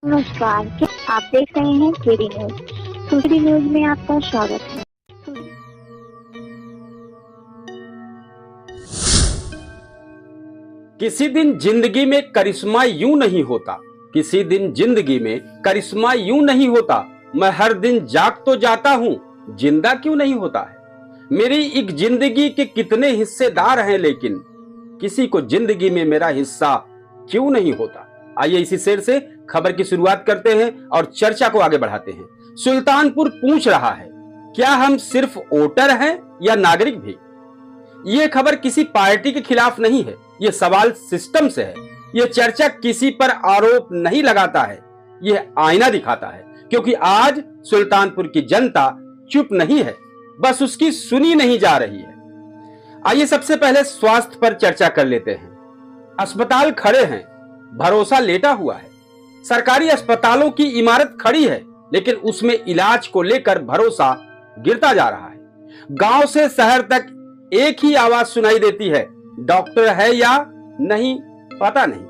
नमस्कार, क्या आप देख रहे हैं केडी न्यूज। केडी न्यूज में आपका स्वागत है। किसी दिन जिंदगी में करिश्मा यूं नहीं होता, किसी दिन जिंदगी में करिश्मा यूं नहीं होता। मैं हर दिन जाग तो जाता हूं, जिंदा क्यों नहीं होता है। मेरी एक जिंदगी के कितने हिस्सेदार हैं, लेकिन किसी को जिंदगी में मेरा हिस्सा क्यों नहीं होता। आइए इसी शेर से खबर की शुरुआत करते हैं और चर्चा को आगे बढ़ाते हैं। सुल्तानपुर पूछ रहा है, क्या हम सिर्फ वोटर हैं या नागरिक भी। यह खबर किसी पार्टी के खिलाफ नहीं है, यह सवाल सिस्टम से है। यह चर्चा किसी पर आरोप नहीं लगाता है, यह आईना दिखाता है। क्योंकि आज सुल्तानपुर की जनता चुप नहीं है, बस उसकी सुनी नहीं जा रही है। आइए सबसे पहले स्वास्थ्य पर चर्चा कर लेते हैं। अस्पताल खड़े हैं, भरोसा लेटा हुआ है। सरकारी अस्पतालों की इमारत खड़ी है, लेकिन उसमें इलाज को लेकर भरोसा गिरता जा रहा है। गांव से शहर तक एक ही आवाज सुनाई देती है, डॉक्टर है या नहीं पता नहीं,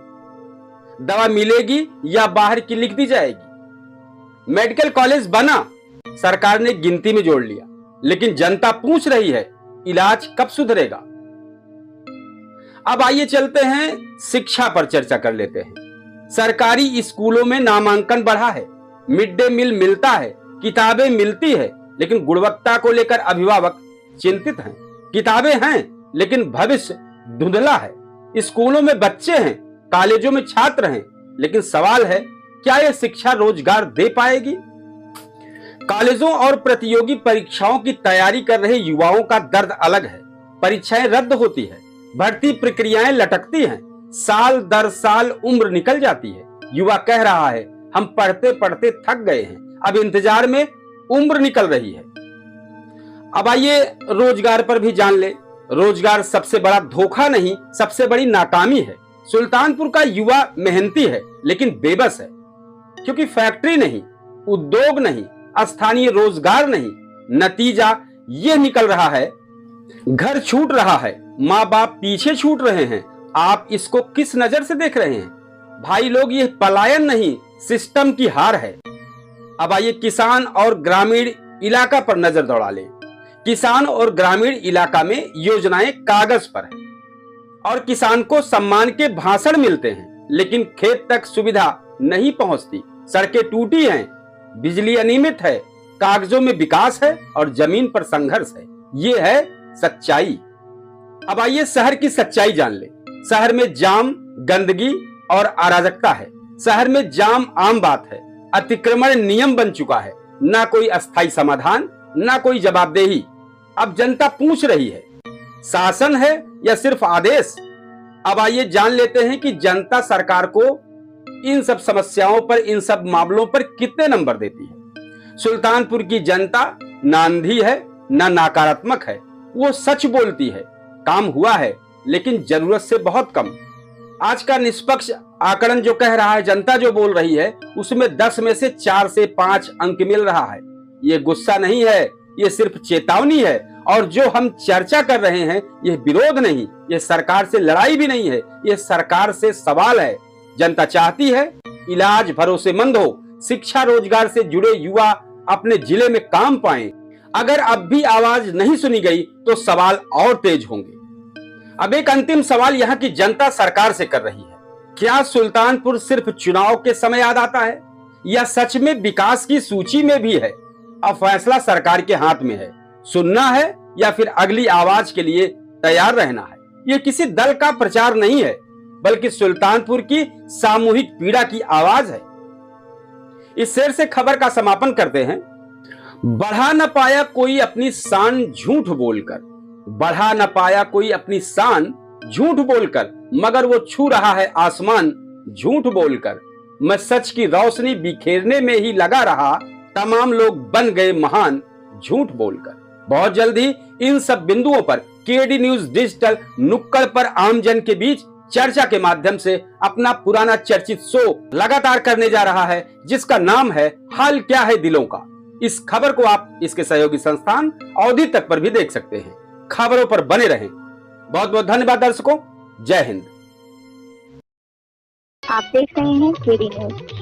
दवा मिलेगी या बाहर की लिख दी जाएगी। मेडिकल कॉलेज बना, सरकार ने गिनती में जोड़ लिया, लेकिन जनता पूछ रही है, इलाज कब सुधरेगा। अब आइए चलते हैं शिक्षा पर चर्चा कर लेते हैं। सरकारी स्कूलों में नामांकन बढ़ा है, मिड डे मील मिलता है, किताबें मिलती है, लेकिन गुणवत्ता को लेकर अभिभावक चिंतित हैं। किताबें हैं, लेकिन भविष्य धुंधला है। स्कूलों में बच्चे हैं, कॉलेजों में छात्र हैं, लेकिन सवाल है, क्या यह शिक्षा रोजगार दे पाएगी। कॉलेजों और प्रतियोगी परीक्षाओं की तैयारी कर रहे युवाओं का दर्द अलग है। परीक्षाएं रद्द होती है, भर्ती प्रक्रियाएं लटकती हैं, साल दर साल उम्र निकल जाती है। युवा कह रहा है, हम पढ़ते पढ़ते थक गए हैं, अब इंतजार में उम्र निकल रही है। अब आइए रोजगार पर भी जान ले। रोजगार सबसे बड़ा धोखा नहीं, सबसे बड़ी नाकामी है। सुल्तानपुर का युवा मेहनती है, लेकिन बेबस है, क्योंकि फैक्ट्री नहीं, उद्योग नहीं, स्थानीय रोजगार नहीं। नतीजा यह निकल रहा है, घर छूट रहा है, माँ बाप पीछे छूट रहे हैं। आप इसको किस नजर से देख रहे हैं भाई लोग। यह पलायन नहीं, सिस्टम की हार है। अब आइए किसान और ग्रामीण इलाका पर नजर दौड़ा लें। किसान और ग्रामीण इलाका में योजनाएं कागज पर है और किसान को सम्मान के भाषण मिलते हैं, लेकिन खेत तक सुविधा नहीं पहुंचती। सड़कें टूटी हैं, बिजली अनियमित है, कागजों में विकास है और जमीन पर संघर्ष है। ये है सच्चाई। अब आइए शहर की सच्चाई जान ले। शहर में जाम, गंदगी और अराजकता है। शहर में जाम आम बात है, अतिक्रमण नियम बन चुका है। ना कोई अस्थायी समाधान, ना कोई जवाबदेही। अब जनता पूछ रही है, शासन है या सिर्फ आदेश। अब आइए जान लेते हैं कि जनता सरकार को इन सब समस्याओं पर, इन सब मामलों पर कितने नंबर देती है। सुल्तानपुर की जनता ना अंधी है, ना नकारात्मक है। वो सच बोलती है, काम हुआ है, लेकिन जरूरत से बहुत कम। आज का निष्पक्ष आकलन जो कह रहा है, जनता जो बोल रही है, उसमें 10 में से 4 से 5 अंक मिल रहा है। ये गुस्सा नहीं है, ये सिर्फ चेतावनी है। और जो हम चर्चा कर रहे हैं, यह विरोध नहीं, यह सरकार से लड़ाई भी नहीं है, यह सरकार से सवाल है। जनता चाहती है इलाज भरोसेमंद हो, शिक्षा रोजगार से जुड़े युवा अपने जिले में काम पाएं। अगर अब भी आवाज नहीं सुनी गई तो सवाल और तेज होंगे। अब एक अंतिम सवाल यहाँ की जनता सरकार से कर रही है, क्या सुल्तानपुर सिर्फ चुनाव के समय याद आता है या सच में विकास की सूची में भी है। अब फैसला सरकार के हाथ में है, सुनना है या फिर अगली आवाज के लिए तैयार रहना है। यह किसी दल का प्रचार नहीं है, बल्कि सुल्तानपुर की सामूहिक पीड़ा की आवाज है। इस शेर से खबर का समापन करते हैं। बढ़ा न पाया कोई अपनी शान झूठ बोलकर, बढ़ा न पाया कोई अपनी शान झूठ बोलकर, मगर वो छू रहा है आसमान झूठ बोलकर। मैं सच की रोशनी बिखेरने में ही लगा रहा, तमाम लोग बन गए महान झूठ बोलकर। बहुत जल्दी इन सब बिंदुओं पर केडी न्यूज डिजिटल नुक्कड़ पर आमजन के बीच चर्चा के माध्यम से अपना पुराना चर्चित शो लगातार करने जा रहा है, जिसका नाम है हाल क्या है दिलों का। इस खबर को आप इसके सहयोगी संस्थान अवधि तक पर भी देख सकते हैं। खबरों पर बने रहें। बहुत बहुत धन्यवाद दर्शकों। जय हिंद। आप देख रहे हैं केडी न्यूज।